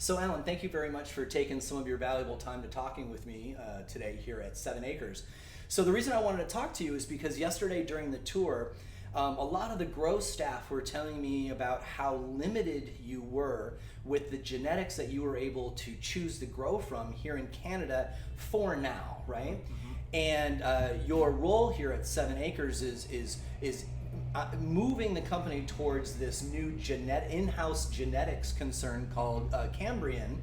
So Alan, thank you very much for taking some of your valuable time to talking with me today here at 7 Acres. So the reason I wanted to talk to you is because yesterday during the tour, a lot of the grow staff were telling me about how limited you were with the genetics that you were able to choose to grow from here in Canada for now, right? Mm-hmm. And your role here at 7 Acres is moving the company towards this new in-house genetics concern called Cambrian,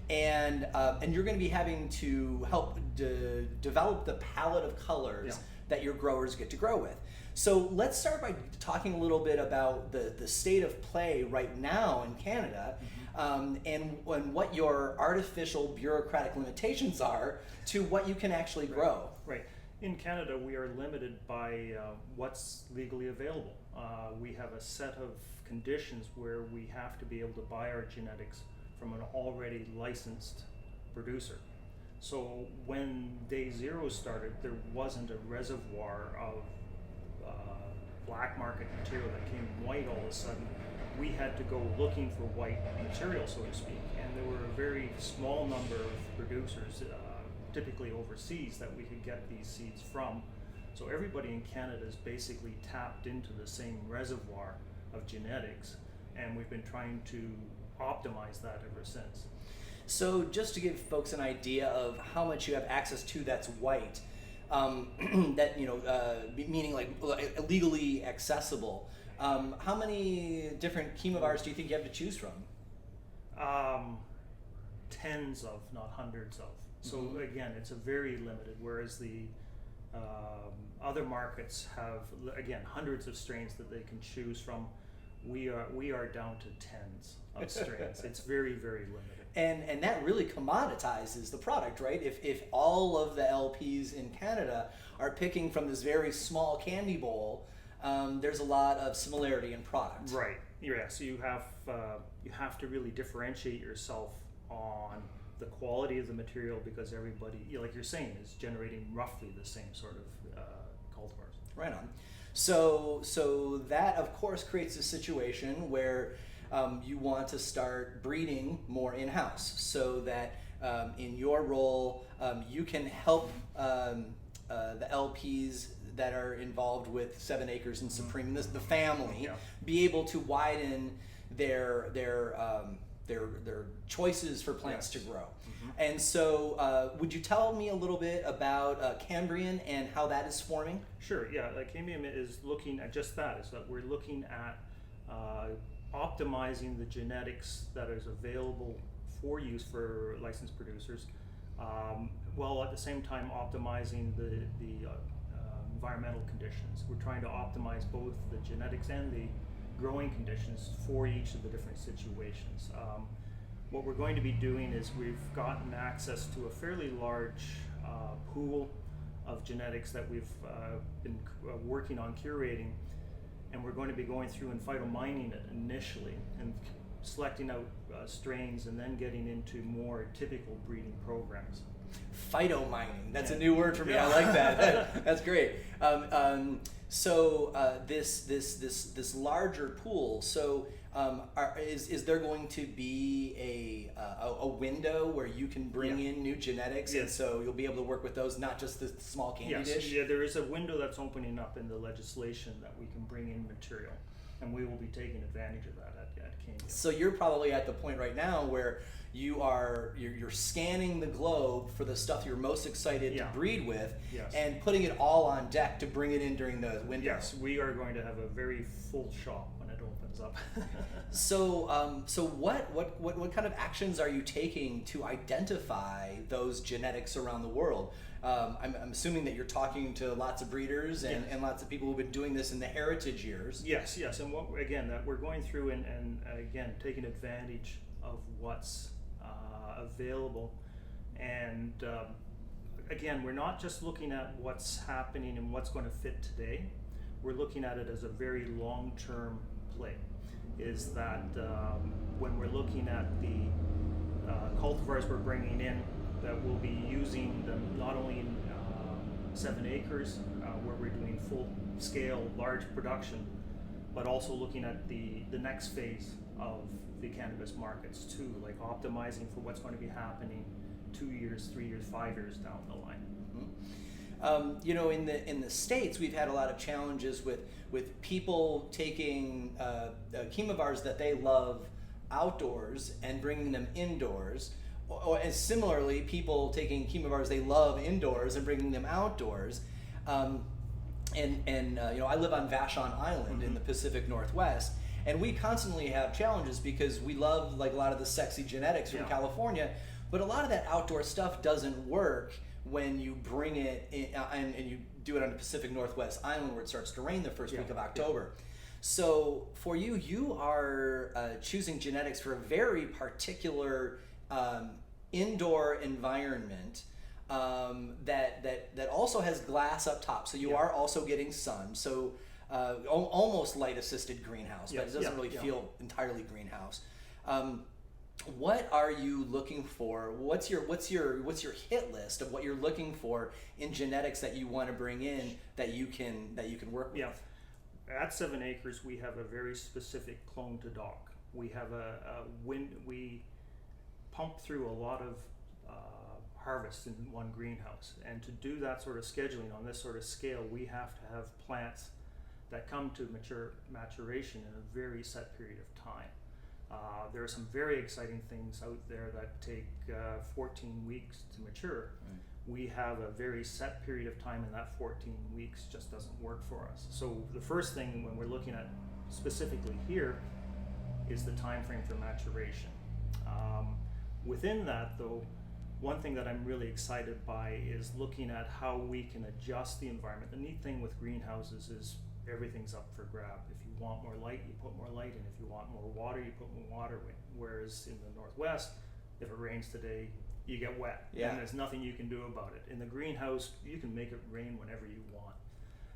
and you're going to be having to help develop the palette of colors that your growers get to grow with. So let's start by talking a little bit about the state of play right now in Canada, and what your artificial bureaucratic limitations are to what you can actually grow. Right. In Canada, we are limited by what's legally available. We have a set of conditions where we have to be able to buy our genetics from an already licensed producer. So when day zero started, there wasn't a reservoir of black market material that came white all of a sudden. We had to go looking for white material, so to speak, and there were a very small number of producers, typically overseas, that we could get these seeds from. So everybody in Canada is basically tapped into the same reservoir of genetics, and we've been trying to optimize that ever since. So just to give folks an idea of how much you have access to that's white, that meaning like legally accessible, how many different chemovars do you think you have to choose from? Tens of, not hundreds of. So again, it's a very limited, whereas the other markets have, again, hundreds of strains that they can choose from. We are down to tens of strains. It's very, very limited. And that really commoditizes the product, right? If all of the LPs in Canada are picking from this very small candy bowl, there's a lot of similarity in product. Right. Yeah. So you have to really differentiate yourself on the quality of the material, because everybody, like you're saying, is generating roughly the same sort of cultivars. Right on. So that of course creates a situation where you want to start breeding more in-house, so that in your role you can help the LPs that are involved with 7 Acres and Supreme, the family, be able to widen their choices for plants to grow. And so would you tell me a little bit about Cambrian and how that is forming? Sure, yeah. Like Cambrian is looking at just that, is that we're looking at optimizing the genetics that is available for use for licensed producers, while at the same time optimizing the environmental conditions. We're trying to optimize both the genetics and the growing conditions for each of the different situations. What we're going to be doing is we've gotten access to a fairly large pool of genetics that we've been working on curating, and we're going to be going through and phytomining it initially and selecting out strains and then getting into more typical breeding programs. Phytomining, that's a new word for me. I like that. That's great. So this larger pool. So is there going to be a window where you can bring in new genetics, and so you'll be able to work with those, not just the small candy dish? Yeah, there is a window that's opening up in the legislation that we can bring in material, and we will be taking advantage of that at Cannabis. So you're probably at the point right now where you're scanning the globe for the stuff you're most excited to breed with, and putting it all on deck to bring it in during the window. Yes, we are going to have a very full shop when it opens up. So what kind of actions are you taking to identify those genetics around the world? I'm assuming that you're talking to lots of breeders and lots of people who've been doing this in the heritage years. Yes, and that we're going through and again taking advantage of what's available, and again, we're not just looking at what's happening and what's going to fit today. We're looking at it as a very long-term play. Is that when we're looking at the cultivars we're bringing in, that we'll be using them not only in 7 Acres, where we're doing full-scale, large production, but also looking at the next phase of the cannabis markets too, like optimizing for what's going to be happening 2 years, 3 years, 5 years down the line. You know, in the States, we've had a lot of challenges with people taking chemovars that they love outdoors and bringing them indoors, and similarly, people taking chemovars they love indoors and bringing them outdoors. You know, I live on Vashon Island in the Pacific Northwest, and we constantly have challenges because we love like a lot of the sexy genetics from California, but a lot of that outdoor stuff doesn't work when you bring it in, and you do it on the Pacific Northwest Island where it starts to rain the first week of October. So for you, you are choosing genetics for a very particular indoor environment that also has glass up top. So you are also getting sun. So almost light assisted greenhouse, but it doesn't really feel entirely greenhouse. What are you looking for? What's your hit list of what you're looking for in genetics that you want to bring in that you can work with? Yeah, at 7 Acres we have a very specific clone to dock. We have we pump through a lot of harvests in one greenhouse, and to do that sort of scheduling on this sort of scale, we have to have plants that come to maturation in a very set period of time. There are some very exciting things out there that take 14 weeks to mature. We have a very set period of time, and that 14 weeks just doesn't work for us. So the first thing when we're looking at specifically here is the time frame for maturation. Within that, though, one thing that I'm really excited by is looking at how we can adjust the environment. The neat thing with greenhouses is everything's up for grab. If you want more light, you put more light in. If you want more water, you put more water in. Whereas in the Northwest, if it rains today, you get wet. And there's nothing you can do about it. In the greenhouse, you can make it rain whenever you want.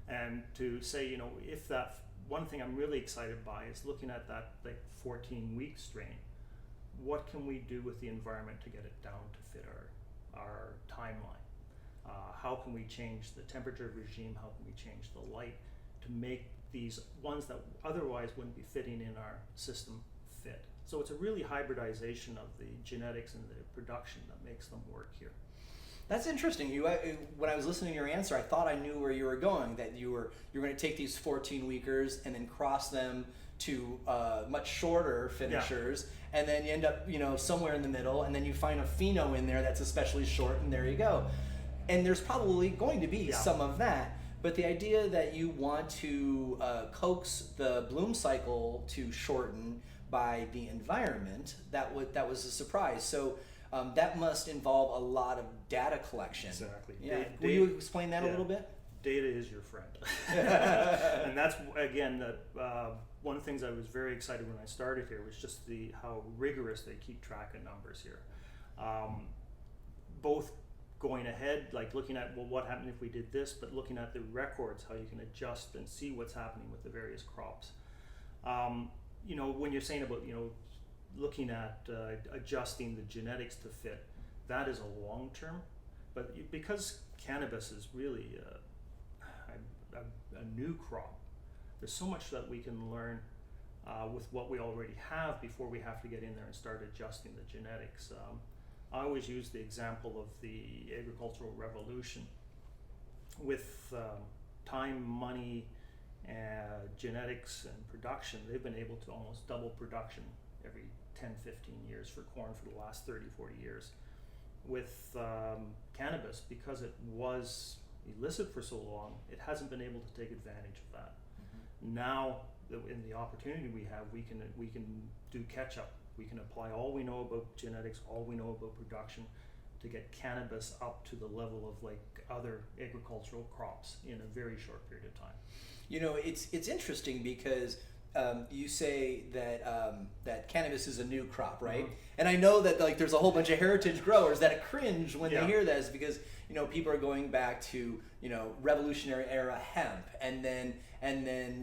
And to say, you know, if that, one thing I'm really excited by is looking at that like 14-week strain. What can we do with the environment to get it down to fit our timeline? How can we change the temperature regime? How can we change the light to make these ones that otherwise wouldn't be fitting in our system fit? So it's a really hybridization of the genetics and the production that makes them work here. That's interesting. When I was listening to your answer, I thought I knew where you were going. That you're going to take these 14-weekers and then cross them to much shorter finishers, and then you end up, you know, somewhere in the middle, and then you find a pheno in there that's especially short, and there you go. And there's probably going to be some of that. But the idea that you want to coax the bloom cycle to shorten by the environment, that was a surprise. So that must involve a lot of data collection. Exactly. Yeah. Will you explain that a little bit? Data is your friend. And that's, again, one of the things I was very excited when I started here was just how rigorous they keep track of numbers here. Both going ahead, like looking at, well, what happened if we did this, but looking at the records, how you can adjust and see what's happening with the various crops. You know, when you're saying about, you know, looking at adjusting the genetics to fit, that is a long term, but because cannabis is really a new crop, there's so much that we can learn with what we already have before we have to get in there and start adjusting the genetics. I always use the example of the agricultural revolution. With time, money, genetics, and production, they've been able to almost double production every 10, 15 years for corn for the last 30, 40 years. With cannabis, because it was illicit for so long, it hasn't been able to take advantage of that. Now, in the opportunity we have, we can do catch up. We can apply all we know about genetics, all we know about production, to get cannabis up to the level of like other agricultural crops in a very short period of time. You know, it's interesting because you say that cannabis is a new crop, right? And I know that like there's a whole bunch of heritage growers that cringe when they hear this because, you know, people are going back to, you know, Revolutionary era hemp, and then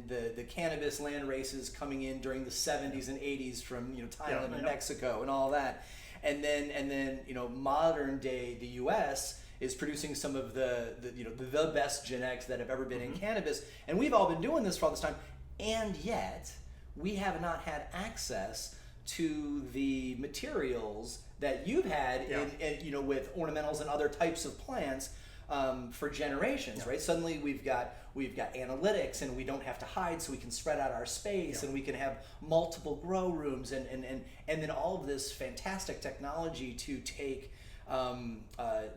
the cannabis land races coming in during the 70s and 80s from, you know, Thailand and Mexico and all that, and then you know, modern day the U.S. is producing some of the you know, the best genetics that have ever been in cannabis, and we've all been doing this for all this time, and yet we have not had access to the materials that you've had in with ornamentals and other types of plants for generations, right? Suddenly we've got analytics, and we don't have to hide, so we can spread out our space, and we can have multiple grow rooms, and then all of this fantastic technology to take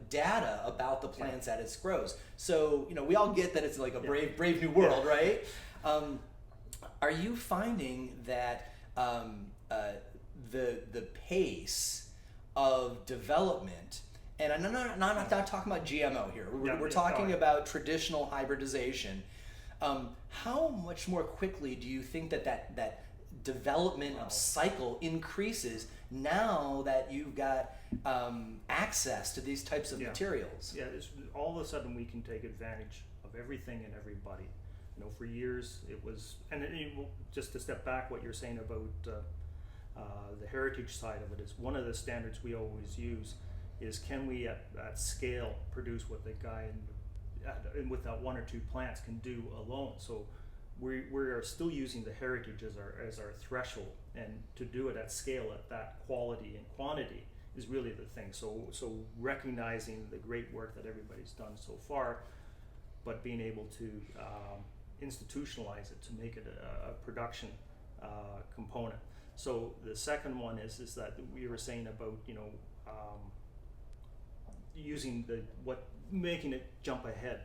data about the plants at its grows. So we all get that it's like a brave new world, right? Are you finding that the pace of development, and I'm not talking about GMO here, we're talking about traditional hybridization, how much more quickly do you think that development cycle increases now that you've got access to these types of materials? Yeah, all of a sudden we can take advantage of everything and everybody. For years it was, and just to step back, what you're saying about the heritage side of it is one of the standards we always use is, can we at scale produce what the guy with that one or two plants can do alone? So we are still using the heritage as our threshold, and to do it at scale at that quality and quantity is really the thing. So recognizing the great work that everybody's done so far, but being able to institutionalize it to make it a production component. So the second one is that we were saying about using making it jump ahead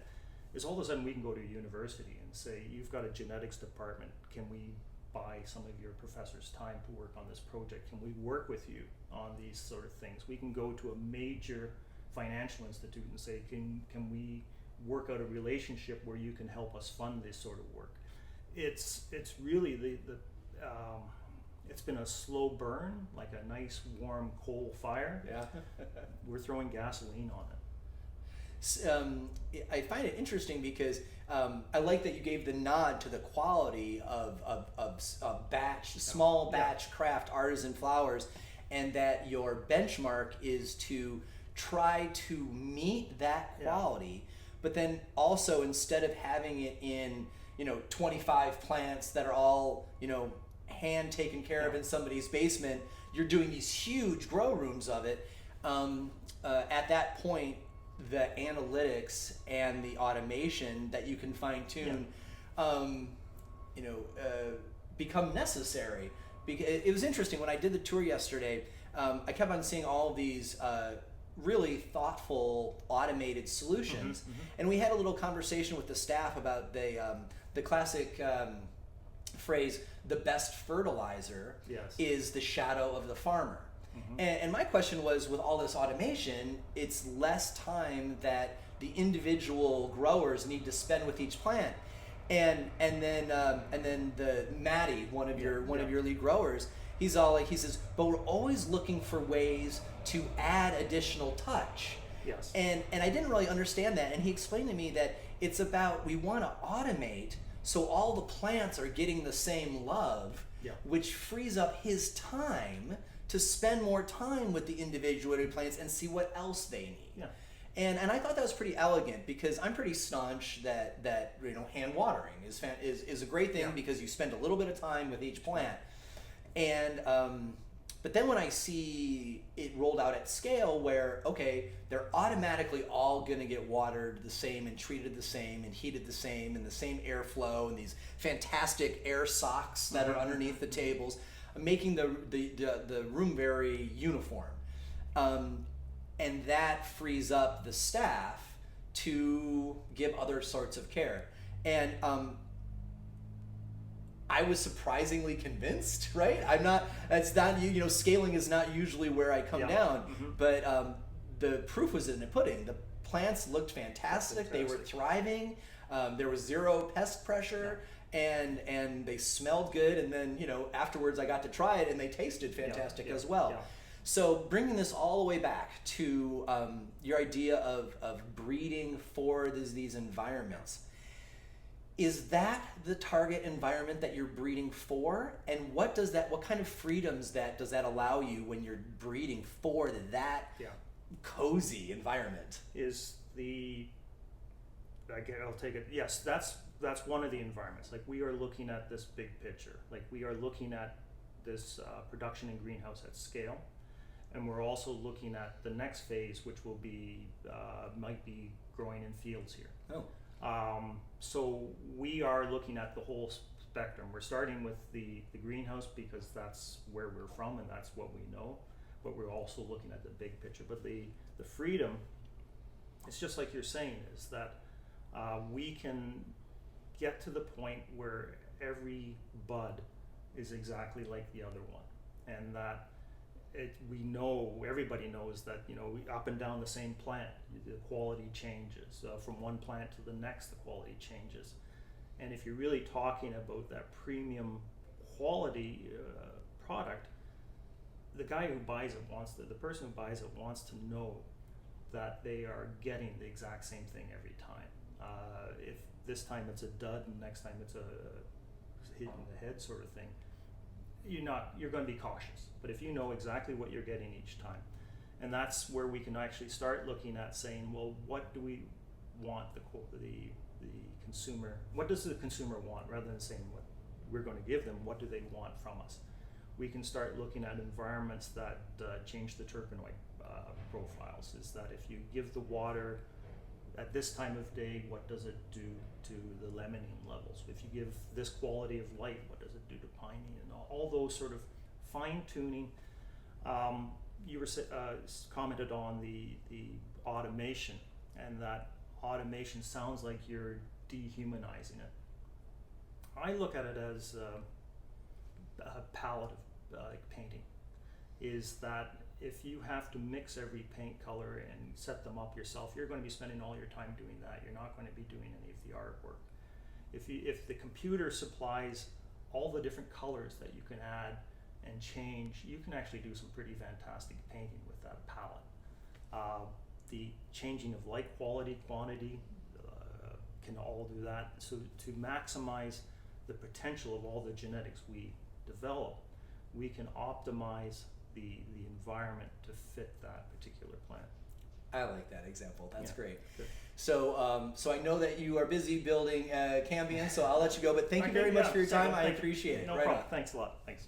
is all of a sudden we can go to a university and say, you've got a genetics department, can we buy some of your professor's time to work on this project? Can we work with you on these sort of things? We can go to a major financial institute and say, can we work out a relationship where you can help us fund this sort of work? It's really it's been a slow burn, like a nice warm coal fire. We're throwing gasoline on it. I find it interesting because I like that you gave the nod to the quality of small batch craft artisan flowers, and that your benchmark is to try to meet that quality. But then also, instead of having it in 25 plants that are all hand taken care of in somebody's basement, you're doing these huge grow rooms of it. At that point, the analytics and the automation that you can fine tune, become necessary. Because it was interesting when I did the tour yesterday. I kept on seeing all of these really thoughtful automated solutions, and we had a little conversation with the staff about the classic phrase, the best fertilizer is the shadow of the farmer. And my question was, with all this automation, it's less time that the individual growers need to spend with each plant. And then the Matty, one of your lead growers, he says, but we're always looking for ways to add additional touch. And I didn't really understand that. And he explained to me that it's about, we want to automate so all the plants are getting the same love, which frees up his time to spend more time with the individual plants and see what else they need. And I thought that was pretty elegant, because I'm pretty staunch that hand watering is a great thing, because you spend a little bit of time with each plant. And but then when I see it rolled out at scale, where they're automatically all going to get watered the same and treated the same and heated the same and the same airflow, and these fantastic air socks that are underneath the tables, making the room very uniform, and that frees up the staff to give other sorts of care. And I was surprisingly convinced, right? Scaling is not usually where I come down, but the proof was in the pudding. The plants looked fantastic. They were thriving. There was zero pest pressure. And they smelled good, and then afterwards I got to try it, and they tasted fantastic as well. So bringing this all the way back to your idea of breeding for these environments, is that the target environment that you're breeding for? And what kind of freedoms does that allow you when you're breeding for that cozy environment? I'll take it. Yes, that's one of the environments. Like, we are looking at this big picture. Like, we are looking at this production in greenhouse at scale. And we're also looking at the next phase, which will be, might be growing in fields here. Oh. So we are looking at the whole spectrum. We're starting with the greenhouse because that's where we're from and that's what we know, but we're also looking at the big picture. But the freedom, it's just like you're saying, is that we can get to the point where every bud is exactly like the other one, and that we know, everybody knows that, you know, up and down the same plant, the quality changes. From one plant to the next, the quality changes. And if you're really talking about that premium quality product, the guy who buys it the person who buys it wants to know that they are getting the exact same thing every time. If this time it's a dud and next time it's a hit in the head sort of thing, you're going to be cautious. But if you know exactly what you're getting each time, and that's where we can actually start looking at saying, well, what do we want the consumer, what does the consumer want, rather than saying what we're going to give them, what do they want from us? We can start looking at environments that change the terpenoid profiles. Is that if you give the water at this time of day, what does it do to the limonene levels? If you give this quality of light, what does it do to pinene? And all those sort of fine-tuning. You were commented on the automation, and that automation sounds like you're dehumanizing it. I look at it as a palette of painting. Is that if you have to mix every paint color and set them up yourself, you're going to be spending all your time doing that. You're not going to be doing any of the artwork. If the computer supplies all the different colors that you can add and change, you can actually do some pretty fantastic painting with that palette. The changing of light quality, quantity, can all do that. So to maximize the potential of all the genetics we develop, we can optimize the environment to fit that particular plant. I like that example. That's great. Good. So, so I know that you are busy building Cambien, so I'll let you go. But thank you very much for your time. I appreciate it. No right problem. on. Thanks a lot. Thanks.